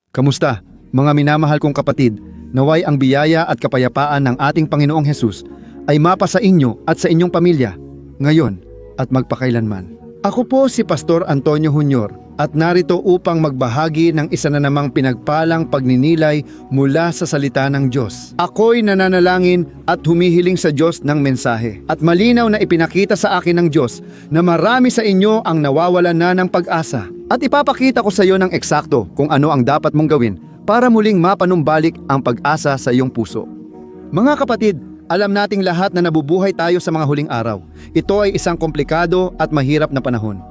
Kamusta, mga minamahal kong kapatid? Naway ang biyaya at kapayapaan ng ating Panginoong Hesus ay mapa sa inyo at sa inyong pamilya, ngayon at magpakailanman. Ako po si Pastor Antonio Jr. at narito upang magbahagi ng isa na namang pinagpalang pagninilay mula sa salita ng Diyos. Ako'y nananalangin at humihiling sa Diyos ng mensahe. At malinaw na ipinakita sa akin ng Diyos na marami sa inyo ang nawawalan na ng pag-asa. At ipapakita ko sa iyo ng eksakto kung ano ang dapat mong gawin para muling mapanumbalik ang pag-asa sa iyong puso. Mga kapatid, alam nating lahat na nabubuhay tayo sa mga huling araw. Ito ay isang komplikado at mahirap na panahon.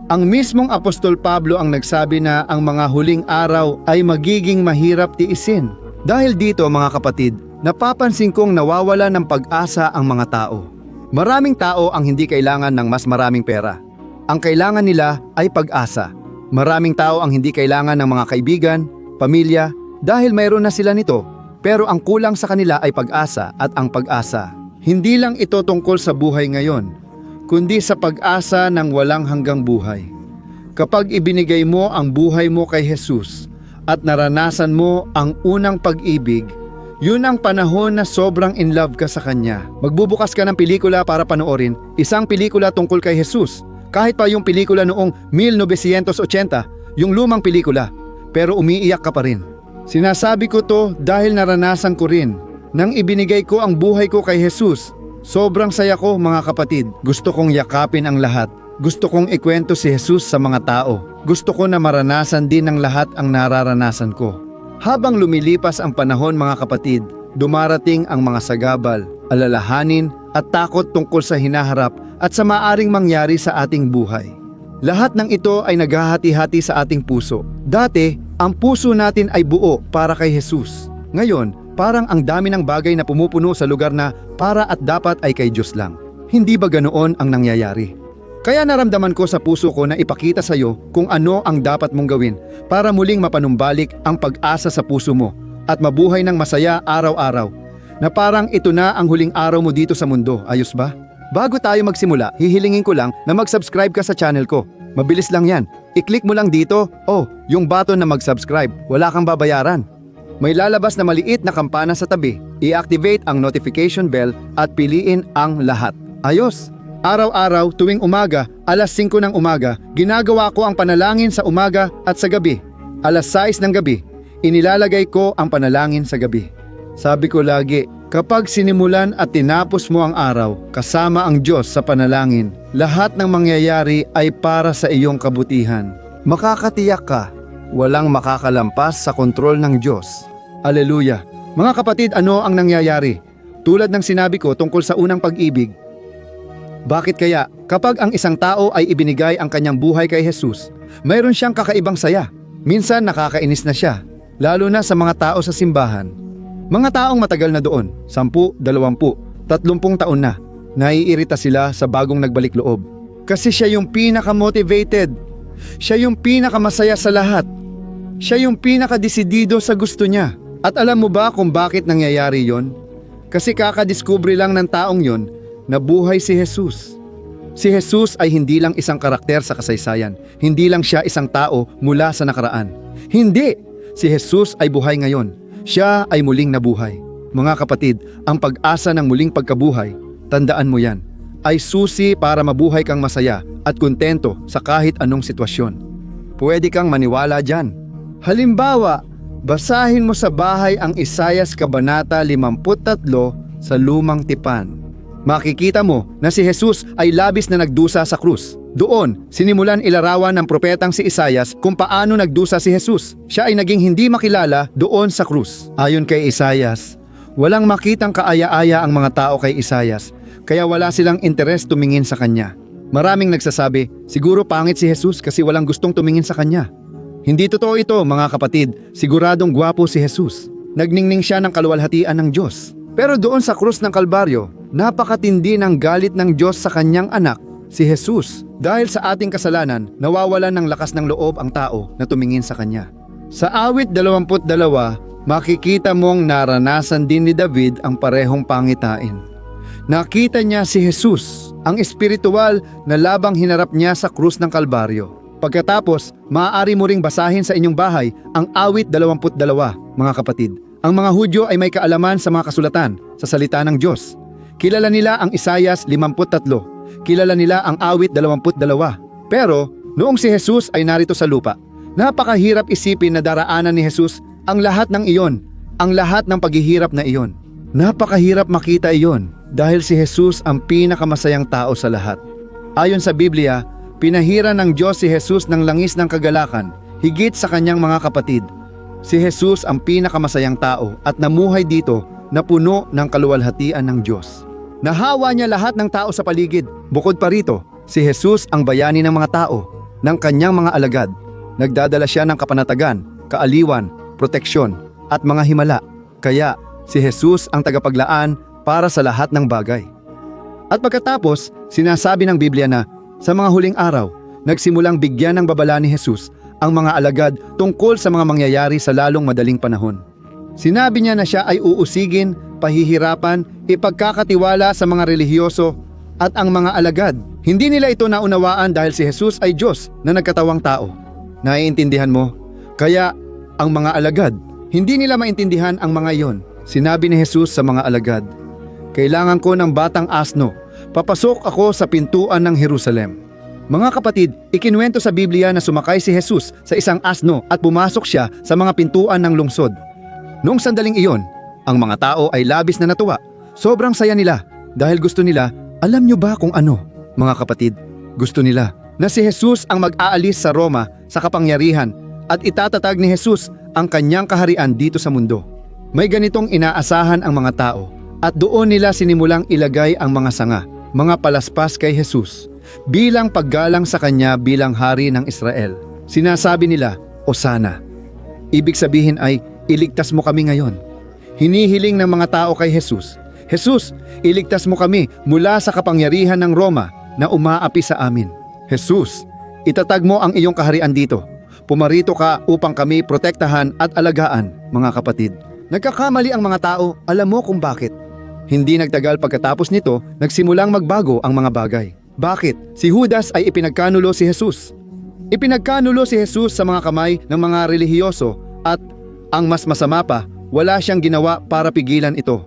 Ang mismong Apostol Pablo ang nagsabi na ang mga huling araw ay magiging mahirap tiisin. Dahil dito mga kapatid, napapansin kong nawawala ng pag-asa ang mga tao. Maraming tao ang hindi kailangan ng mas maraming pera. Ang kailangan nila ay pag-asa. Maraming tao ang hindi kailangan ng mga kaibigan, pamilya, dahil mayroon na sila nito. Pero ang kulang sa kanila ay pag-asa, at ang pag-asa, hindi lang ito tungkol sa buhay ngayon, kundi sa pag-asa ng walang hanggang buhay. Kapag ibinigay mo ang buhay mo kay Jesus at naranasan mo ang unang pag-ibig, yun ang panahon na sobrang in love ka sa Kanya. Magbubukas ka ng pelikula para panoorin, isang pelikula tungkol kay Jesus, kahit pa yung pelikula noong 1980, yung lumang pelikula, pero umiiyak ka pa rin. Sinasabi ko to dahil naranasan ko rin. Nang ibinigay ko ang buhay ko kay Jesus, sobrang saya ko mga kapatid. Gusto kong yakapin ang lahat. Gusto kong ikwento si Jesus sa mga tao. Gusto ko na maranasan din ng lahat ang nararanasan ko. Habang lumilipas ang panahon mga kapatid, dumarating ang mga sagabal, alalahanin at takot tungkol sa hinaharap at sa maaring mangyari sa ating buhay. Lahat ng ito ay naghahati-hati sa ating puso. Dati, ang puso natin ay buo para kay Jesus. Ngayon, parang ang dami ng bagay na pumupuno sa lugar na para at dapat ay kay Diyos lang. Hindi ba ganoon ang nangyayari? Kaya naramdaman ko sa puso ko na ipakita sa iyo kung ano ang dapat mong gawin para muling mapanumbalik ang pag-asa sa puso mo at mabuhay ng masaya araw-araw. Na parang ito na ang huling araw mo dito sa mundo, ayos ba? Bago tayo magsimula, hihilingin ko lang na mag-subscribe ka sa channel ko. Mabilis lang yan. I-click mo lang dito, yung button na mag-subscribe. Wala kang babayaran. May lalabas na maliit na kampana sa tabi. I-activate ang notification bell at piliin ang lahat. Ayos! Araw-araw tuwing umaga, alas 5 ng umaga, ginagawa ko ang panalangin sa umaga at sa gabi. Alas 6 ng gabi, inilalagay ko ang panalangin sa gabi. Sabi ko lagi, kapag sinimulan at tinapos mo ang araw, kasama ang Diyos sa panalangin, lahat ng mangyayari ay para sa iyong kabutihan. Makakatiyak ka, walang makakalampas sa kontrol ng Diyos. Aleluya! Mga kapatid, ano ang nangyayari? Tulad ng sinabi ko tungkol sa unang pag-ibig. Bakit kaya, kapag ang isang tao ay ibinigay ang kanyang buhay kay Jesus, mayroon siyang kakaibang saya. Minsan nakakainis na siya, lalo na sa mga tao sa simbahan. Mga taong matagal na doon, 10, 20, 30 taon na, naiirita sila sa bagong nagbalik loob. Kasi siya yung pinaka-motivated. Siya yung pinaka-masaya sa lahat. Siya yung pinaka-desidido sa gusto niya. At alam mo ba kung bakit nangyayari yon? Kasi kakadiskubre lang ng taong yon na buhay si Jesus. Si Jesus ay hindi lang isang karakter sa kasaysayan. Hindi lang siya isang tao mula sa nakaraan. Hindi! Si Jesus ay buhay ngayon. Siya ay muling nabuhay. Mga kapatid, ang pag-asa ng muling pagkabuhay, tandaan mo yan, ay susi para mabuhay kang masaya at kontento sa kahit anong sitwasyon. Pwede kang maniwala dyan. Halimbawa, basahin mo sa bahay ang Isayas Kabanata 53 sa Lumang Tipan. Makikita mo na si Jesus ay labis na nagdusa sa krus. Doon, sinimulan ilarawan ng propetang si Isayas kung paano nagdusa si Jesus. Siya ay naging hindi makilala doon sa krus. Ayon kay Isayas, walang makitang kaaya-aya ang mga tao kay Isayas, kaya wala silang interes tumingin sa kanya. Maraming nagsasabi, siguro pangit si Jesus kasi walang gustong tumingin sa kanya. Hindi totoo ito mga kapatid, siguradong gwapo si Jesus. Nagningning siya ng kaluwalhatian ng Diyos. Pero doon sa krus ng Kalbaryo, napakatindi ng galit ng Diyos sa kanyang anak, si Jesus. Dahil sa ating kasalanan, nawawalan ng lakas ng loob ang tao na tumingin sa kanya. Sa awit 22, makikita mong naranasan din ni David ang parehong pangitain. Nakita niya si Jesus, ang espiritual na labang hinarap niya sa krus ng Kalbaryo. Pagkatapos, maaari mo ring basahin sa inyong bahay ang awit 22, mga kapatid. Ang mga Hudyo ay may kaalaman sa mga kasulatan, sa salita ng Diyos. Kilala nila ang Isaias 53. Kilala nila ang awit 22. Pero, noong si Jesus ay narito sa lupa, napakahirap isipin na daraanan ni Jesus ang lahat ng iyon, ang lahat ng paghihirap na iyon. Napakahirap makita iyon dahil si Jesus ang pinakamasayang tao sa lahat. Ayon sa Biblia, pinahira ng Diyos si Jesus ng langis ng kagalakan, higit sa kanyang mga kapatid. Si Jesus ang pinakamasayang tao at namuhay dito na puno ng kaluwalhatian ng Diyos. Nahawa niya lahat ng tao sa paligid. Bukod pa rito, si Jesus ang bayani ng mga tao, ng kanyang mga alagad. Nagdadala siya ng kapanatagan, kaaliwan, proteksyon, at mga himala. Kaya, si Jesus ang tagapaglaan para sa lahat ng bagay. At pagkatapos, sinasabi ng Biblia na, sa mga huling araw, nagsimulang bigyan ng babala ni Jesus ang mga alagad tungkol sa mga mangyayari sa lalong madaling panahon. Sinabi niya na siya ay uusigin, pahihirapan, ipagkakatiwala sa mga relihiyoso at ang mga alagad. Hindi nila ito naunawaan dahil si Jesus ay Diyos na nagkatawang tao. Naiintindihan mo? Kaya ang mga alagad, hindi nila maintindihan ang mga iyon. Sinabi ni Jesus sa mga alagad, "Kailangan ko ng batang asno. Papasok ako sa pintuan ng Jerusalem." Mga kapatid, ikinuwento sa Biblia na sumakay si Jesus sa isang asno at pumasok siya sa mga pintuan ng lungsod. Noong sandaling iyon, ang mga tao ay labis na natuwa. Sobrang saya nila dahil gusto nila, alam nyo ba kung ano? Mga kapatid, gusto nila na si Jesus ang mag-aalis sa Roma sa kapangyarihan at itatatag ni Jesus ang kanyang kaharian dito sa mundo. May ganitong inaasahan ang mga tao at doon nila sinimulang ilagay ang mga sanga, mga palaspas kay Jesus bilang paggalang sa kanya bilang hari ng Israel. Sinasabi nila, "Osana." Ibig sabihin ay, iligtas mo kami ngayon. Hinihiling ng mga tao kay Jesus, "Jesus, iligtas mo kami mula sa kapangyarihan ng Roma na umaapi sa amin. Jesus, itatag mo ang iyong kaharian dito. Pumarito ka upang kami protektahan at alagaan." Mga kapatid, nagkakamali ang mga tao, alam mo kung bakit? Hindi nagtagal pagkatapos nito, nagsimulang magbago ang mga bagay. Bakit? Si Judas ay ipinagkanulo si Jesus. Ipinagkanulo si Jesus sa mga kamay ng mga relihiyoso at ang mas masama pa, wala siyang ginawa para pigilan ito.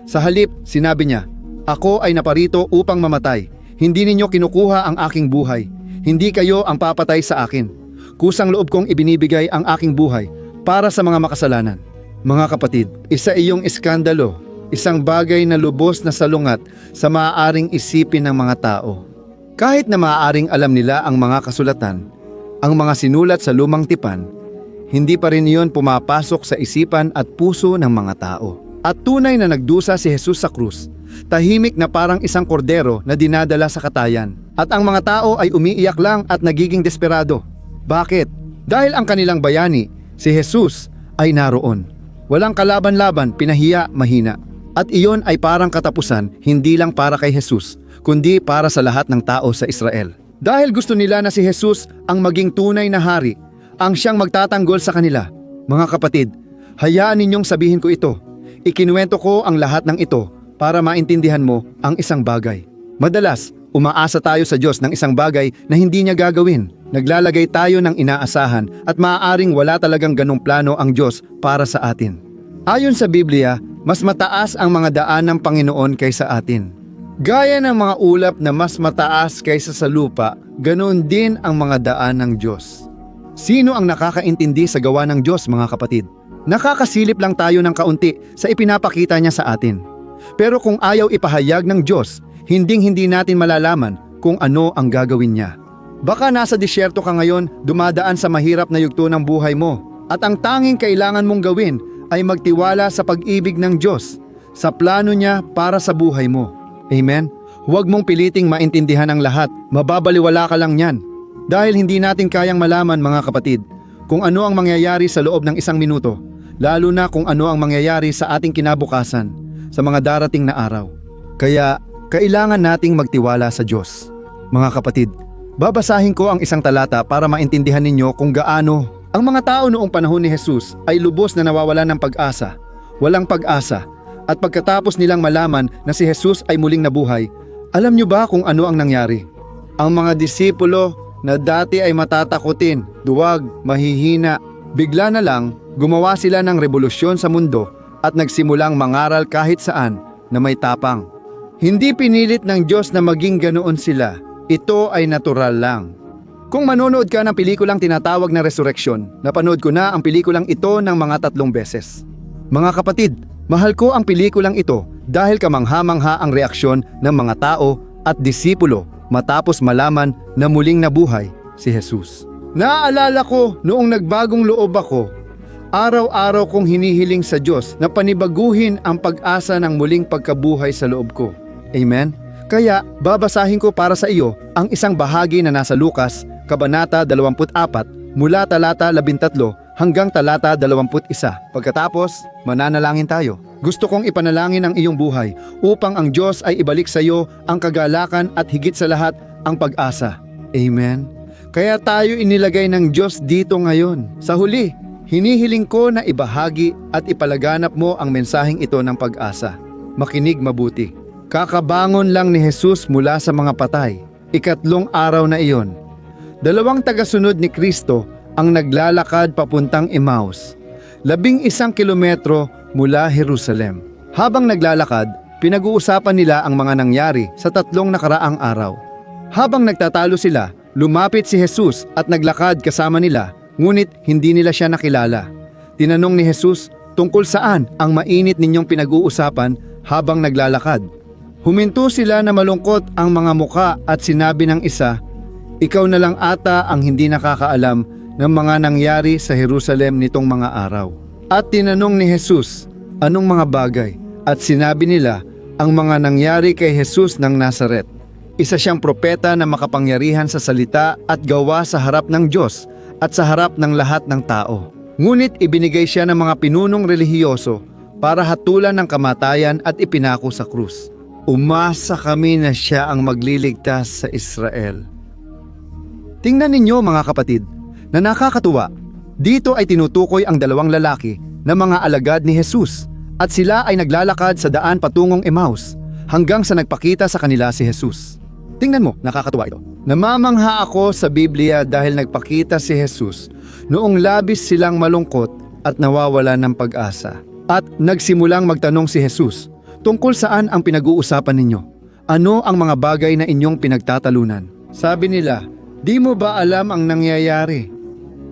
Sa halip, sinabi niya, "Ako ay naparito upang mamatay. Hindi ninyo kinukuha ang aking buhay. Hindi kayo ang papatay sa akin. Kusang loob kong ibinibigay ang aking buhay para sa mga makasalanan." Mga kapatid, isa iyong iskandalo, isang bagay na lubos na salungat sa maaaring isipin ng mga tao. Kahit na maaaring alam nila ang mga kasulatan, ang mga sinulat sa lumang tipan, hindi pa rin iyon pumapasok sa isipan at puso ng mga tao. At tunay na nagdusa si Jesus sa krus, tahimik na parang isang kordero na dinadala sa katayan. At ang mga tao ay umiiyak lang at nagiging desperado. Bakit? Dahil ang kanilang bayani, si Jesus, ay naroon. Walang kalaban-laban, pinahiya, mahina. At iyon ay parang katapusan, hindi lang para kay Jesus, kundi para sa lahat ng tao sa Israel. Dahil gusto nila na si Jesus ang maging tunay na hari, ang siyang magtatanggol sa kanila. Mga kapatid, hayaan ninyong sabihin ko ito. Ikinuwento ko ang lahat ng ito para maintindihan mo ang isang bagay. Madalas, umaasa tayo sa Diyos ng isang bagay na hindi niya gagawin. Naglalagay tayo ng inaasahan at maaaring wala talagang ganong plano ang Diyos para sa atin. Ayon sa Biblia, mas mataas ang mga daan ng Panginoon kaysa atin. Gaya ng mga ulap na mas mataas kaysa sa lupa, ganoon din ang mga daan ng Diyos. Sino ang nakakaintindi sa gawa ng Diyos, mga kapatid? Nakakasilip lang tayo ng kaunti sa ipinapakita niya sa atin. Pero kung ayaw ipahayag ng Diyos, hinding-hindi natin malalaman kung ano ang gagawin niya. Baka nasa disyerto ka ngayon, dumadaan sa mahirap na yugto ng buhay mo, at ang tanging kailangan mong gawin ay magtiwala sa pag-ibig ng Diyos, sa plano niya para sa buhay mo. Amen? Huwag mong piliting maintindihan ang lahat, mababaliwala ka lang niyan. Dahil hindi natin kayang malaman, mga kapatid, kung ano ang mangyayari sa loob ng isang minuto, lalo na kung ano ang mangyayari sa ating kinabukasan, sa mga darating na araw. Kaya, kailangan nating magtiwala sa Diyos. Mga kapatid, babasahin ko ang isang talata para maintindihan ninyo kung gaano ang mga tao noong panahon ni Jesus ay lubos na nawawalan ng pag-asa, walang pag-asa, at pagkatapos nilang malaman na si Jesus ay muling nabuhay, alam nyo ba kung ano ang nangyari? Ang mga disipulo na dati ay matatakutin, duwag, mahihina, bigla na lang gumawa sila ng revolusyon sa mundo at nagsimulang mangaral kahit saan na may tapang. Hindi pinilit ng Diyos na maging ganoon sila. Ito ay natural lang. Kung manonood ka ng pelikulang tinatawag na Resurrection, napanood ko na ang pelikulang ito ng mga 3 beses. Mga kapatid, mahal ko ang pelikulang ito dahil kamangha-mangha ang reaksyon ng mga tao at disipulo matapos malaman na muling nabuhay si Jesus. Naaalala ko noong nagbagong loob ako, araw-araw kong hinihiling sa Diyos na panibaguhin ang pag-asa ng muling pagkabuhay sa loob ko. Amen? Kaya babasahin ko para sa iyo ang isang bahagi na nasa Lucas, Kabanata 24, mula talata 13 hanggang talata 21. Pagkatapos, mananalangin tayo. Gusto kong ipanalangin ang iyong buhay upang ang Diyos ay ibalik sa iyo ang kagalakan at higit sa lahat ang pag-asa. Amen? Kaya tayo inilagay ng Diyos dito ngayon. Sa huli, hinihiling ko na ibahagi at ipalaganap mo ang mensaheng ito ng pag-asa. Makinig mabuti. Kakabangon lang ni Jesus mula sa mga patay. 3 araw na iyon. 2 tagasunod ni Kristo ang naglalakad papuntang Emmaus, 11 kilometro mula Jerusalem. Habang naglalakad, pinag-uusapan nila ang mga nangyari sa 3 nakaraang araw. Habang nagtatalo sila, lumapit si Jesus at naglakad kasama nila, ngunit hindi nila siya nakilala. Tinanong ni Jesus, tungkol saan ang mainit ninyong pinag-uusapan habang naglalakad? Huminto sila na malungkot ang mga muka at sinabi ng isa, ikaw na lang ata ang hindi nakakaalam ng mga nangyari sa Jerusalem nitong mga araw. At tinanong ni Jesus, anong mga bagay? At sinabi nila, ang mga nangyari kay Jesus ng Nazaret. Isa siyang propeta na makapangyarihan sa salita at gawa sa harap ng Diyos at sa harap ng lahat ng tao. Ngunit ibinigay siya ng mga pinunong relihiyoso para hatulan ng kamatayan at ipinako sa krus. Umasa kami na siya ang magliligtas sa Israel. Tingnan ninyo mga kapatid, na nakakatuwa. Dito ay tinutukoy ang 2 lalaki na mga alagad ni Jesus at sila ay naglalakad sa daan patungong Emmaus hanggang sa nagpakita sa kanila si Jesus. Tingnan mo, nakakatuwa ito. Namamangha ako sa Biblia dahil nagpakita si Jesus noong labis silang malungkot at nawawala ng pag-asa. At nagsimulang magtanong si Jesus, tungkol saan ang pinag-uusapan ninyo? Ano ang mga bagay na inyong pinagtatalunan? Sabi nila, di mo ba alam ang nangyayari?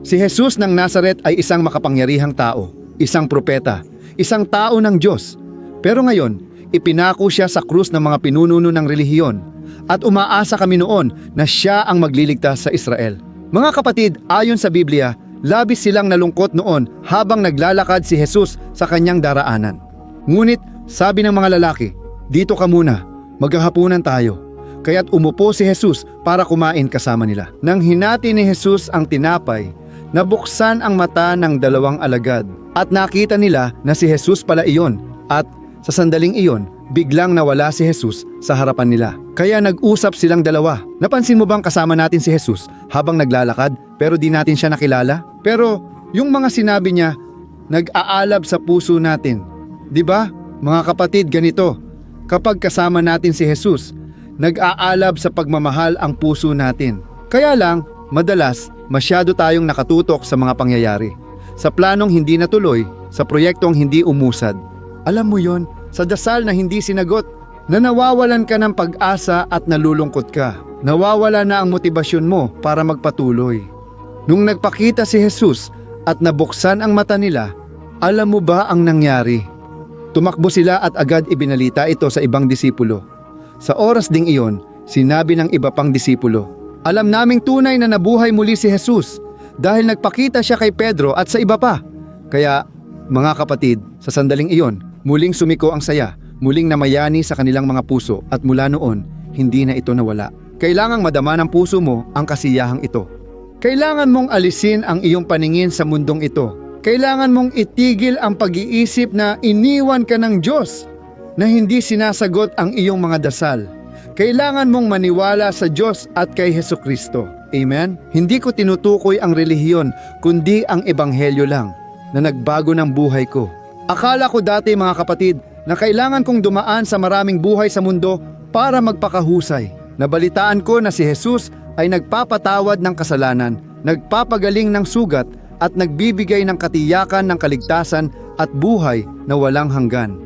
Si Jesus ng Nazaret ay isang makapangyarihang tao, isang propeta, isang tao ng Diyos. Pero ngayon, ipinako siya sa krus ng mga pinununo ng relihiyon at umaasa kami noon na siya ang magliligtas sa Israel. Mga kapatid, ayon sa Biblia, labis silang nalungkot noon habang naglalakad si Jesus sa kanyang daraanan. Ngunit sabi ng mga lalaki, dito ka muna, maghahapunan tayo. Kaya't umupo si Jesus para kumain kasama nila. Nang hinati ni Jesus ang tinapay, nabuksan ang mata ng 2 alagad at nakita nila na si Jesus pala iyon at sa sandaling iyon, biglang nawala si Jesus sa harapan nila. Kaya nag-usap silang dalawa. Napansin mo bang kasama natin si Jesus habang naglalakad pero di natin siya nakilala? Pero yung mga sinabi niya, nag-aalab sa puso natin. Di ba? Mga kapatid, ganito. Kapag kasama natin si Jesus, nag-aalab sa pagmamahal ang puso natin. Kaya lang, madalas, masyado tayong nakatutok sa mga pangyayari. Sa planong hindi natuloy, sa proyektong hindi umusad. Alam mo yon, sa dasal na hindi sinagot, na nawawalan ka ng pag-asa at nalulungkot ka. Nawawala na ang motibasyon mo para magpatuloy. Nung nagpakita si Jesus at nabuksan ang mata nila, alam mo ba ang nangyari? Tumakbo sila at agad ibinalita ito sa ibang disipulo. Sa oras ding iyon, sinabi ng iba pang disipulo, alam naming tunay na nabuhay muli si Jesus dahil nagpakita siya kay Pedro at sa iba pa. Kaya, mga kapatid, sa sandaling iyon, muling sumiko ang saya, muling namayani sa kanilang mga puso at mula noon, hindi na ito nawala. Kailangang madama ng puso mo ang kasiyahang ito. Kailangan mong alisin ang iyong paningin sa mundong ito. Kailangan mong itigil ang pag-iisip na iniwan ka ng Diyos, na hindi sinasagot ang iyong mga dasal. Kailangan mong maniwala sa Diyos at kay Hesukristo. Amen? Hindi ko tinutukoy ang relihiyon, kundi ang ebanghelyo lang, na nagbago ng buhay ko. Akala ko dati mga kapatid, na kailangan kong dumaan sa maraming buhay sa mundo para magpakahusay. Nabalitaan ko na si Jesus ay nagpapatawad ng kasalanan, nagpapagaling ng sugat at nagbibigay ng katiyakan ng kaligtasan at buhay na walang hanggan.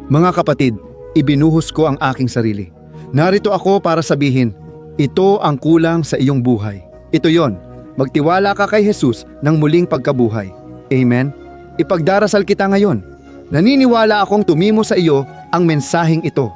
Mga kapatid, ibinuhos ko ang aking sarili. Narito ako para sabihin, ito ang kulang sa iyong buhay. Ito yon, magtiwala ka kay Jesus ng muling pagkabuhay. Amen? Ipagdarasal kita ngayon. Naniniwala akong tumimo sa iyo ang mensaheng ito.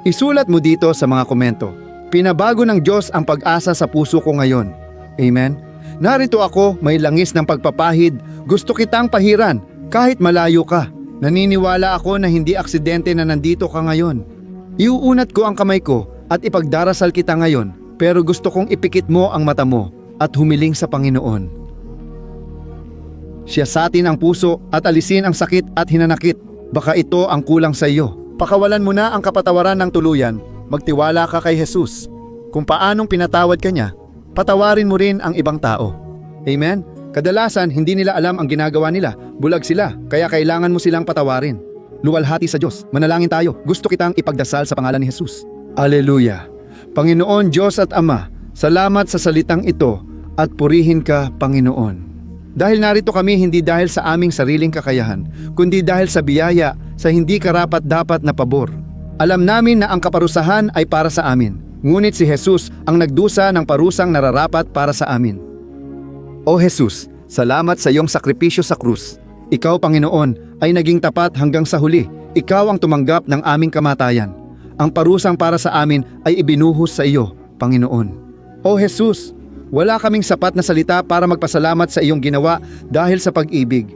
Isulat mo dito sa mga komento. Pinabago ng Diyos ang pag-asa sa puso ko ngayon. Amen? Narito ako, may langis ng pagpapahid. Gusto kitang pahiran kahit malayo ka. Naniniwala ako na hindi aksidente na nandito ka ngayon. Iuunat ko ang kamay ko at ipagdarasal kita ngayon, pero gusto kong ipikit mo ang mata mo at humiling sa Panginoon. Siyasatin ang puso at alisin ang sakit at hinanakit. Baka ito ang kulang sa iyo. Pakawalan mo na ang kapatawaran ng tuluyan. Magtiwala ka kay Jesus. Kung paanong pinatawad ka niya, patawarin mo rin ang ibang tao. Amen? Kadalasan, hindi nila alam ang ginagawa nila. Bulag sila, kaya kailangan mo silang patawarin. Luwalhati sa Diyos. Manalangin tayo. Gusto kitang ipagdasal sa pangalan ni Jesus. Aleluya. Panginoon Diyos at Ama, salamat sa salitang ito at purihin ka, Panginoon. Dahil narito kami hindi dahil sa aming sariling kakayahan, kundi dahil sa biyaya, sa hindi karapat-dapat na pabor. Alam namin na ang kaparusahan ay para sa amin, ngunit si Jesus ang nagdusa ng parusang nararapat para sa amin. O Jesus, salamat sa iyong sakripisyo sa krus. Ikaw, Panginoon, ay naging tapat hanggang sa huli. Ikaw ang tumanggap ng aming kamatayan. Ang parusang para sa amin ay ibinuhos sa iyo, Panginoon. O Jesus, wala kaming sapat na salita para magpasalamat sa iyong ginawa dahil sa pag-ibig.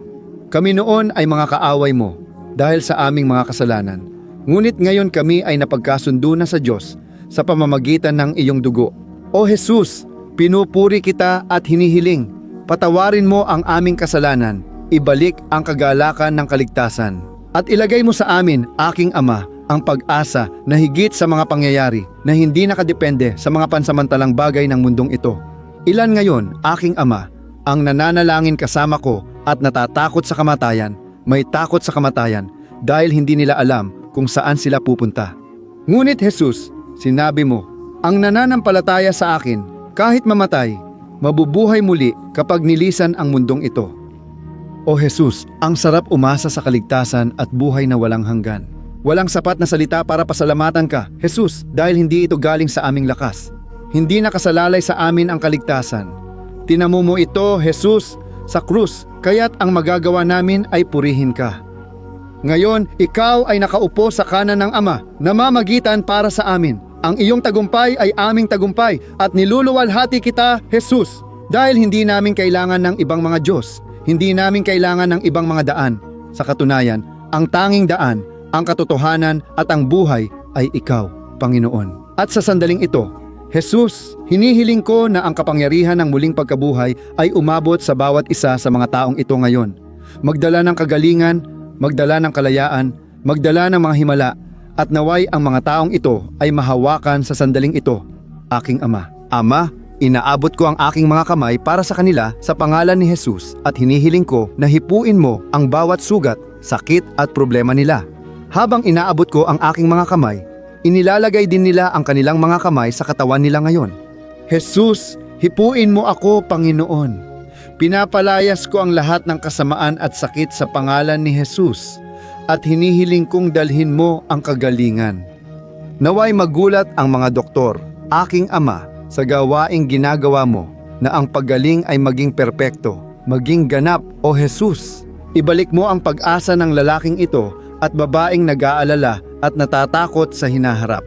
Kami noon ay mga kaaway mo dahil sa aming mga kasalanan. Ngunit ngayon kami ay napagkasundo na sa Diyos sa pamamagitan ng iyong dugo. O Jesus, pinupuri kita at hinihiling. Patawarin mo ang aming kasalanan. Ibalik ang kagalakan ng kaligtasan. At ilagay mo sa amin, aking Ama, ang pag-asa na higit sa mga pangyayari na hindi nakadepende sa mga pansamantalang bagay ng mundong ito. Ilan ngayon, aking Ama, ang nananalangin kasama ko at natatakot sa kamatayan, may takot sa kamatayan dahil hindi nila alam kung saan sila pupunta. Ngunit Jesus, sinabi mo, ang nananampalataya sa akin, kahit mamatay, mabubuhay muli kapag nilisan ang mundong ito. O Jesus, ang sarap umasa sa kaligtasan at buhay na walang hanggan. Walang sapat na salita para pasalamatan ka, Jesus, dahil hindi ito galing sa aming lakas. Hindi nakasalalay sa amin ang kaligtasan. Tinamo mo ito, Jesus, sa krus, kaya't ang magagawa namin ay purihin ka. Ngayon, ikaw ay nakaupo sa kanan ng Ama, namamagitan para sa amin. Ang iyong tagumpay ay aming tagumpay at niluluwalhati kita, Jesus, dahil hindi namin kailangan ng ibang mga Diyos. Hindi namin kailangan ng ibang mga daan. Sa katunayan, ang tanging daan, ang katotohanan at ang buhay ay ikaw, Panginoon. At sa sandaling ito, Jesus, hinihiling ko na ang kapangyarihan ng muling pagkabuhay ay umabot sa bawat isa sa mga taong ito ngayon. Magdala ng kagalingan, magdala ng kalayaan, magdala ng mga himala, at naway ang mga taong ito ay mahawakan sa sandaling ito, aking Ama. Ama, inaabot ko ang aking mga kamay para sa kanila sa pangalan ni Jesus at hinihiling ko na hipuin mo ang bawat sugat, sakit at problema nila. Habang inaabot ko ang aking mga kamay, inilalagay din nila ang kanilang mga kamay sa katawan nila ngayon. Jesus, hipuin mo ako, Panginoon. Pinapalayas ko ang lahat ng kasamaan at sakit sa pangalan ni Jesus at hinihiling kong dalhin mo ang kagalingan. Naway magulat ang mga doktor, aking Ama, sa gawaing ginagawa mo na ang paggaling ay maging perpekto, maging ganap, O Jesus. Ibalik mo ang pag-asa ng lalaking ito at babaeng nag-aalala at natatakot sa hinaharap.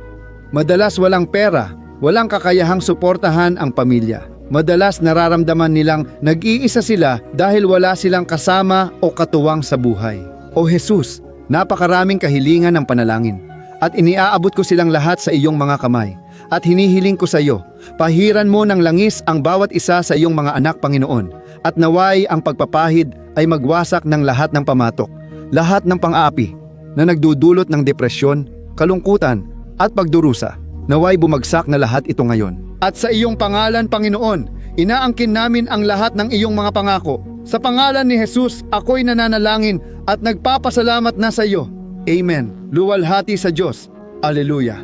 Madalas walang pera, walang kakayahang suportahan ang pamilya. Madalas nararamdaman nilang nag-iisa sila dahil wala silang kasama o katuwang sa buhay. O Jesus, napakaraming kahilingan ng panalangin at iniaabot ko silang lahat sa iyong mga kamay. At hinihiling ko sa iyo, pahiran mo ng langis ang bawat isa sa iyong mga anak, Panginoon. At naway ang pagpapahid ay magwasak ng lahat ng pamatok, lahat ng pang-aapi na nagdudulot ng depresyon, kalungkutan at pagdurusa. Naway bumagsak na lahat ito ngayon. At sa iyong pangalan, Panginoon, inaangkin namin ang lahat ng iyong mga pangako. Sa pangalan ni Jesus, ako'y nananalangin at nagpapasalamat na sa iyo. Amen. Luwalhati sa Diyos. Alleluia.